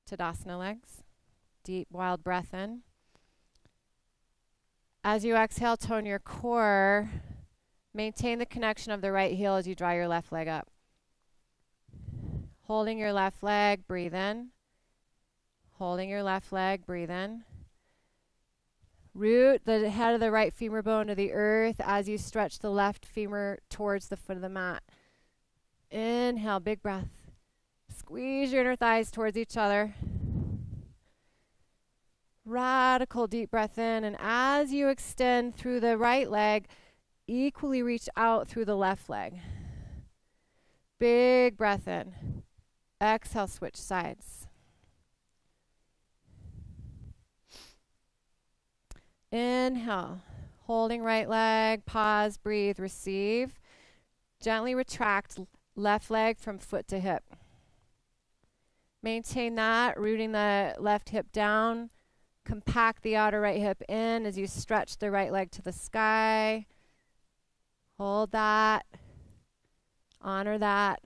Tadasana legs. Deep, wild breath in. As you exhale, tone your core. Maintain the connection of the right heel as you draw your left leg up. Holding your left leg, breathe in. Holding your left leg, breathe in. Root the head of the right femur bone to the earth as you stretch the left femur towards the foot of the mat. Inhale, big breath. Squeeze your inner thighs towards each other. Radical deep breath in, and as you extend through the right leg, equally reach out through the left leg. Big breath in. Exhale, switch sides. Inhale, holding right leg, pause, breathe, receive. Gently retract left leg from foot to hip. Maintain that, rooting the left hip down. Compact the outer right hip in as you stretch the right leg to the sky. Hold that. Honor that.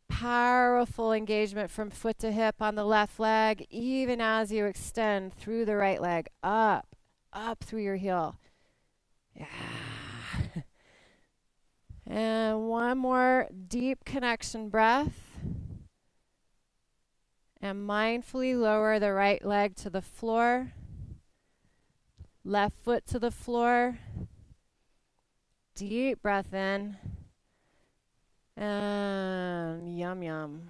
Powerful engagement from foot to hip on the left leg, even as you extend through the right leg, up through your heel. Yeah. And one more deep connection breath. And mindfully lower the right leg to the floor. Left foot to the floor. Deep breath in. And yum, yum.